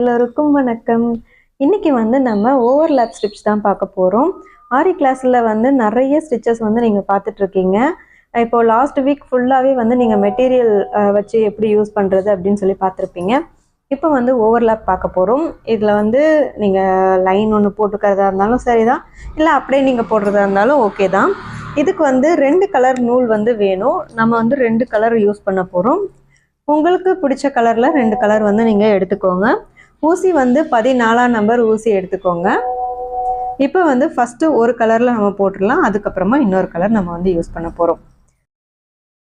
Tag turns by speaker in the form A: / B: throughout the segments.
A: எல்லோருக்கும் வணக்கம். இன்னைக்கு வந்து நம்ம ஓவர்லாப் ஸ்டிச் தான் பார்க்க போகிறோம். ஆரி கிளாஸில் வந்து நிறைய ஸ்டிச்சஸ் வந்து நீங்கள் பார்த்துட்டு இருக்கீங்க. இப்போ லாஸ்ட் வீக் ஃபுல்லாகவே வந்து நீங்கள் மெட்டீரியல் வச்சு எப்படி யூஸ் பண்ணுறது அப்படின்னு சொல்லி பார்த்துருப்பீங்க. இப்போ வந்து ஓவர்லாப் பார்க்க போகிறோம். இதில் வந்து நீங்கள் லைன் ஒன்று போட்டுக்கிறதா இருந்தாலும் சரி தான், இல்லை அப்படியே நீங்கள் போடுறதா இருந்தாலும் ஓகே தான். இதுக்கு வந்து 2 கலர் நூல் வந்து வேணும். நம்ம வந்து 2 கலர் யூஸ் பண்ண போகிறோம். உங்களுக்கு பிடிச்ச கலரில் 2 கலர் வந்து நீங்கள் எடுத்துக்கோங்க. ஊசி வந்து 14ஆம் நம்பர் ஊசி எடுத்துக்கோங்க. இப்போ வந்து ஃபஸ்ட்டு ஒரு கலரில் நம்ம போட்டுடலாம். அதுக்கப்புறமா இன்னொரு கலர் நம்ம வந்து யூஸ் பண்ண போகிறோம்.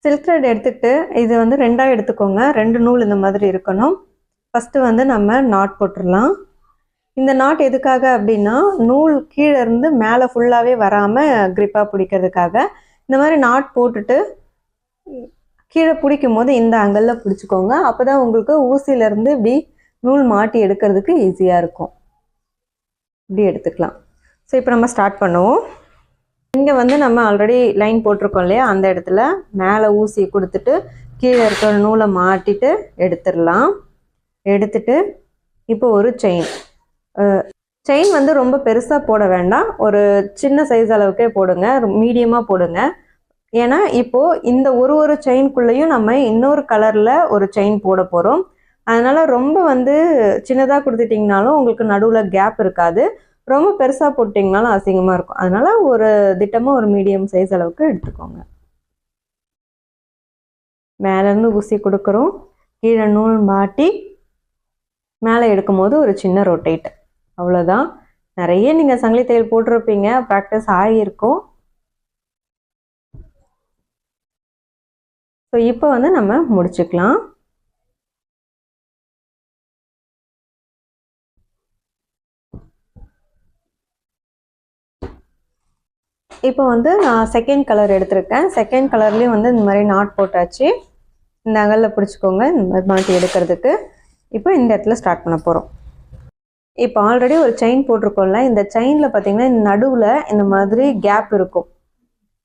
A: சில்க் த்ரெட் எடுத்துக்கிட்டு இது வந்து 2ஆக எடுத்துக்கோங்க. 2 நூல் இந்த மாதிரி இருக்கணும். ஃபஸ்ட்டு வந்து நம்ம நாட் போட்டுடலாம். இந்த நாட் எதுக்காக அப்படின்னா, நூல் கீழே இருந்து மேலே ஃபுல்லாகவே வராமல் க்ரிப்பாக பிடிக்கிறதுக்காக. இந்த மாதிரி நாட் போட்டுட்டு கீழே பிடிக்கும் போது இந்த ஆங்கிளில் பிடிச்சிக்கோங்க. அப்போ தான் உங்களுக்கு ஊசியிலேருந்து இப்படி நூல் மாட்டி எடுக்கிறதுக்கு ஈஸியாக இருக்கும். இப்படி எடுத்துக்கலாம். ஸோ இப்போ நம்ம ஸ்டார்ட் பண்ணுவோம். இங்கே வந்து நம்ம ஆல்ரெடி லைன் போட்டிருக்கோம் இல்லையா, அந்த இடத்துல மேலே ஊசியை கொடுத்துட்டு கீழே இருக்கிற நூலை மாட்டிட்டு எடுத்துடலாம். எடுத்துட்டு இப்போ ஒரு செயின் வந்து ரொம்ப பெருசாக போட வேண்டாம், ஒரு சின்ன சைஸ் அளவுக்கே போடுங்க, மீடியமாக போடுங்க. ஏன்னா இப்போது இந்த ஒரு செயின்குள்ளேயும் நம்ம இன்னொரு கலரில் ஒரு செயின் போட போகிறோம். அதனால் ரொம்ப வந்து சின்னதாக கொடுத்துட்டிங்கனாலும் உங்களுக்கு நடுவில் கேப் இருக்காது, ரொம்ப பெருசாக போட்டிங்கனாலும் அசிங்கமாக இருக்கும். அதனால் ஒரு திட்டமாக ஒரு மீடியம் சைஸ் அளவுக்கு எடுத்துக்கோங்க. மேலேருந்து ஊசி கொடுக்குறோம், கீழே நூல் மாட்டி மேலே எடுக்கும்போது ஒரு சின்ன ரொட்டேட், அவ்வளோதான். நிறைய நீங்கள் சங்கிலி தையல் போட்டிருப்பீங்க, ப்ராக்டிஸ் ஆகியிருக்கும். ஸோ இப்போ வந்து நம்ம முடிச்சுக்கலாம். இப்போ வந்து நான் செகண்ட் கலர் எடுத்திருக்கேன். செகண்ட் கலர்லேயும் வந்து இந்த மாதிரி நாட் போட்டாச்சு. இந்த அகலில் பிடிச்சிக்கோங்க, இந்த மாதிரி மாட்டி எடுக்கிறதுக்கு. இப்போ இந்த இடத்துல ஸ்டார்ட் பண்ண போகிறோம். இப்போ ஆல்ரெடி ஒரு செயின் போட்டிருக்கோம்ல, இந்த செயினில் பார்த்தீங்கன்னா இந்த நடுவில் இந்த மாதிரி கேப் இருக்கும்.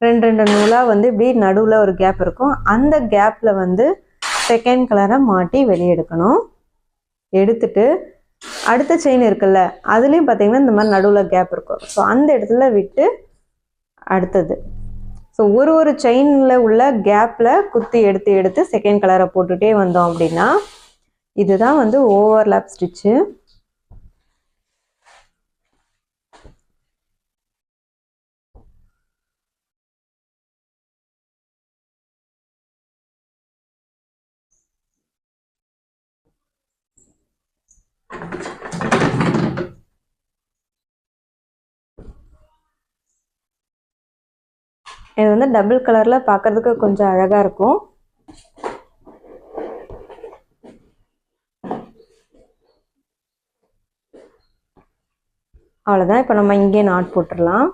A: 2 நூலாக வந்து இப்படி நடுவில் ஒரு கேப் இருக்கும். அந்த கேப்பில் வந்து செகண்ட் கலரை மாட்டி வெளியே எடுக்கணும். எடுத்துட்டு அடுத்த செயின் இருக்குல்ல, அதுலேயும் பார்த்தீங்கன்னா இந்த மாதிரி நடுவில் கேப் இருக்கும். ஸோ அந்த இடத்துல விட்டு அடுத்தது. ஸோ ஒரு செயினில் உள்ள கேப்பில் குத்தி எடுத்து செகண்ட் கலரை போட்டுகிட்டே வந்தோம் அப்படின்னா இதுதான் வந்து ஓவர்லாப் ஸ்டிச்சு. இது வந்து டபுள் கலரில் பார்க்குறதுக்கு கொஞ்சம் அழகாக இருக்கும். அவ்வளோதான். இப்போ நம்ம இங்கே நாட் போட்டுடலாம்.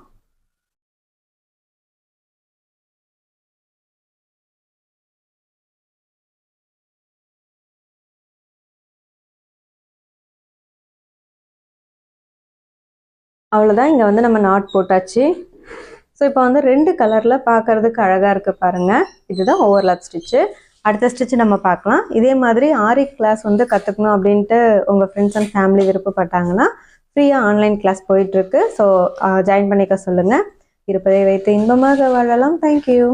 A: அவ்வளோதான், இங்கே வந்து நம்ம நாட் போட்டாச்சு. ஸோ இப்போ வந்து 2 கலரில் பார்க்குறதுக்கு அழகாக இருக்குது பாருங்கள். இதுதான் ஓவர்லாப் ஸ்டிச்சு. அடுத்த ஸ்டிச்சு நம்ம பார்க்கலாம். இதே மாதிரி ஆரி கிளாஸ் வந்து கற்றுக்கணும் அப்படின்ட்டு உங்கள் ஃப்ரெண்ட்ஸ் அண்ட் ஃபேமிலி விருப்பப்பட்டாங்கன்னா ஃப்ரீயாக ஆன்லைன் கிளாஸ் போயிட்டுருக்கு. ஸோ ஜாயின் பண்ணிக்க சொல்லுங்கள். இருப்பதை வைத்து இன்பமாக வாழலாம். தேங்க்யூ.